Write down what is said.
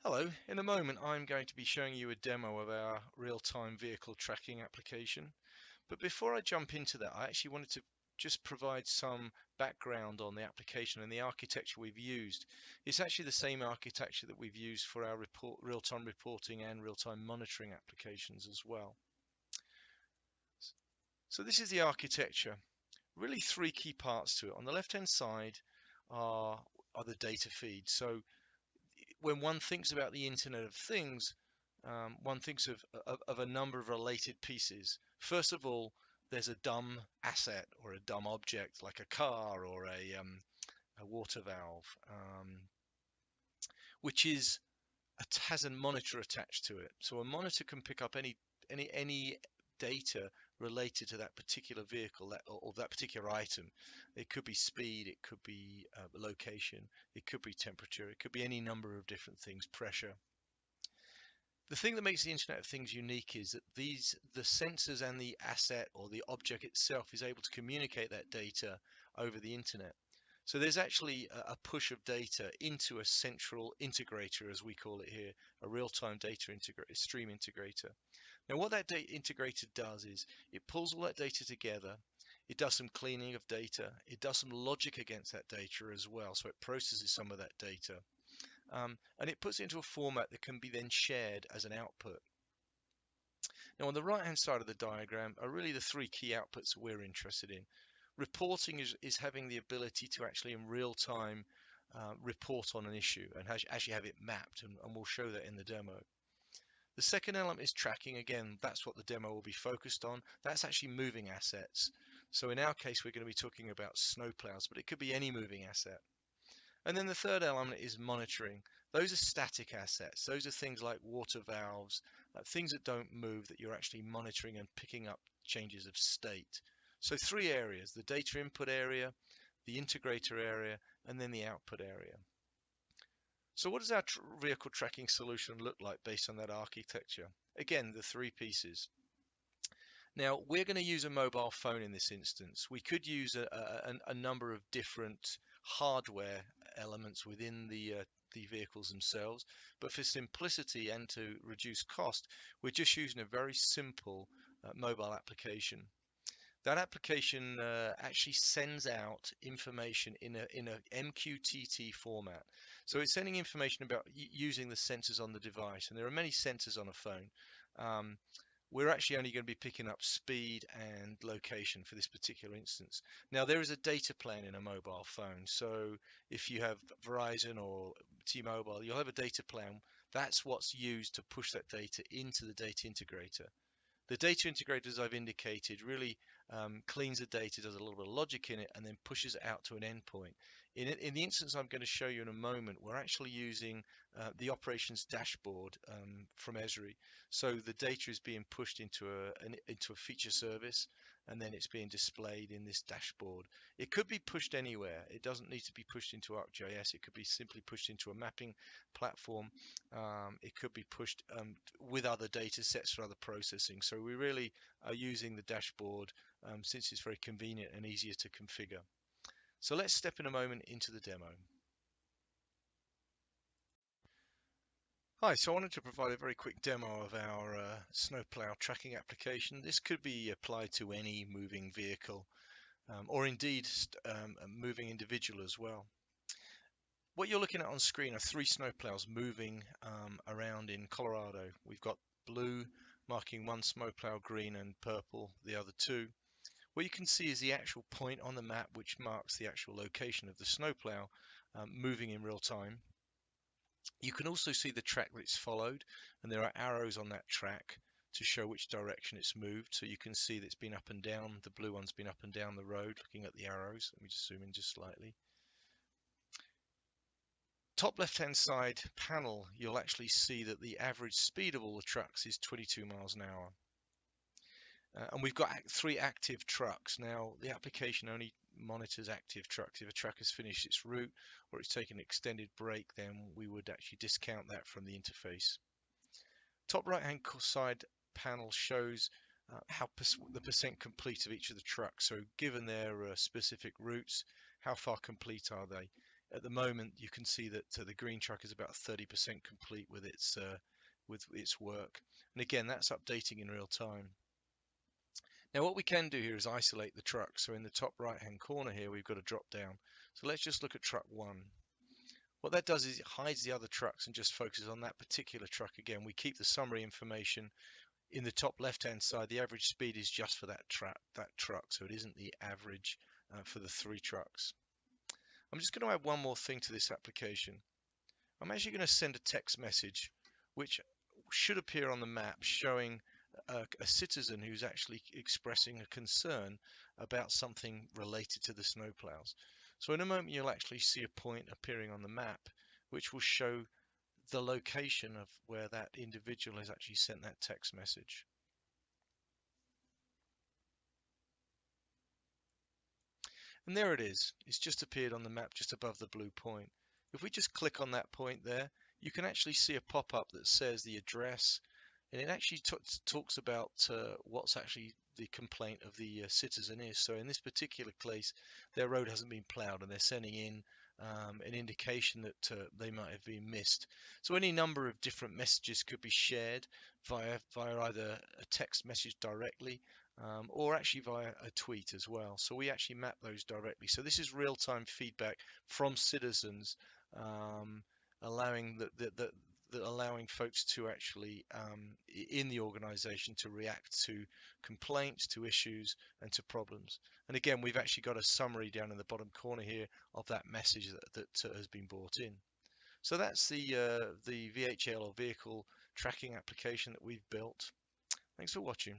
Hello, in a moment I'm going to be showing you a demo of our real-time vehicle tracking application. But before I jump into that, I actually wanted to just provide some background on the application and the architecture we've used. It's actually the same architecture that we've used for our real-time reporting and real-time monitoring applications as well. So this is the architecture. Really three key parts to it. On the left-hand side are the data feeds. So when one thinks about the Internet of Things, one thinks of a number of related pieces. First of all, there's a dumb asset or a dumb object like a car or a water valve, which has a monitor attached to it. So a monitor can pick up any data related to that particular vehicle or that particular item. It could be speed, it could be location, it could be temperature, it could be any number of different things, pressure. The thing that makes the Internet of Things unique is that the sensors and the asset or the object itself is able to communicate that data over the internet. So there's actually a push of data into a central integrator, as we call it here, a real-time data stream integrator. Now, what that data integrator does is it pulls all that data together. It does some cleaning of data. It does some logic against that data as well. So it processes some of that data. And it puts it into a format that can be then shared as an output. Now, on the right-hand side of the diagram are really the three key outputs that we're interested in. Reporting is having the ability to actually in real time report on an issue and actually have it mapped, and we'll show that in the demo. The second element is tracking. Again, that's what the demo will be focused on. That's actually moving assets. So in our case, we're going to be talking about snowplows, but it could be any moving asset. And then the third element is monitoring. Those are static assets. Those are things like water valves, things that don't move that you're actually monitoring and picking up changes of state. So three areas: the data input area, the integrator area, and then the output area. So what does our vehicle tracking solution look like based on that architecture? Again, the three pieces. Now, we're going to use a mobile phone in this instance. We could use a number of different hardware elements within the vehicles themselves, but for simplicity and to reduce cost, we're just using a very simple mobile application. That application actually sends out information in a MQTT format. So it's sending information about using the sensors on the device, and there are many sensors on a phone. We're actually only going to be picking up speed and location for this particular instance. Now, there is a data plan in a mobile phone. So if you have Verizon or T-Mobile, you'll have a data plan. That's what's used to push that data into the data integrator. The data integrator, as I've indicated, really cleans the data, does a little bit of logic in it, and then pushes it out to an endpoint. In the instance I'm going to show you in a moment, we're actually using the operations dashboard from Esri. So the data is being pushed into a feature service, and then it's being displayed in this dashboard. It could be pushed anywhere. It doesn't need to be pushed into ArcGIS. It could be simply pushed into a mapping platform. It could be pushed with other data sets for other processing. So we really are using the dashboard since it's very convenient and easier to configure. So let's step in a moment into the demo. Hi, so I wanted to provide a very quick demo of our snowplow tracking application. This could be applied to any moving vehicle or indeed a moving individual as well. What you're looking at on screen are three snowplows moving around in Colorado. We've got blue marking one snowplow, green and purple the other two. What you can see is the actual point on the map which marks the actual location of the snowplow moving in real time. You can also see the track that it's followed, and there are arrows on that track to show which direction it's moved. So you can see that it's been up and down, the blue one's been up and down the road, looking at the arrows. Let me just zoom in just slightly. Top left hand side panel, you'll actually see that the average speed of all the trucks is 22 miles an hour. And we've got three active trucks. Now, the application only monitors active trucks. If a truck has finished its route or it's taken an extended break, then we would actually discount that from the interface. Top right hand side panel shows the percent complete of each of the trucks. So given their specific routes, how far complete are they? At the moment, you can see that the green truck is about 30% complete with its work. And again, that's updating in real time. Now what we can do here is isolate the truck. So in the top right hand corner here, we've got a drop down. So let's just look at truck 1. What that does is it hides the other trucks and just focuses on that particular truck. Again, we keep the summary information. In the top left hand side, the average speed is just for that truck, so it isn't the average for the 3 trucks. I'm just going to add one more thing to this application. I'm actually going to send a text message which should appear on the map showing a citizen who's actually expressing a concern about something related to the snowplows. So in a moment you'll actually see a point appearing on the map which will show the location of where that individual has actually sent that text message. And there it is. It's just appeared on the map just above the blue point. If we just click on that point there, you can actually see a pop-up that says the address, and it actually talks about what's actually the complaint of the citizen is. So in this particular case, their road hasn't been plowed, and they're sending in an indication that they might have been missed. So any number of different messages could be shared via either a text message directly or actually via a tweet as well. So we actually map those directly. So this is real-time feedback from citizens, allowing allowing folks to actually in the organization to react to complaints, to issues, and to problems. And again, we've actually got a summary down in the bottom corner here of that message that has been brought in. So that's the VHL or vehicle tracking application that we've built. Thanks for watching.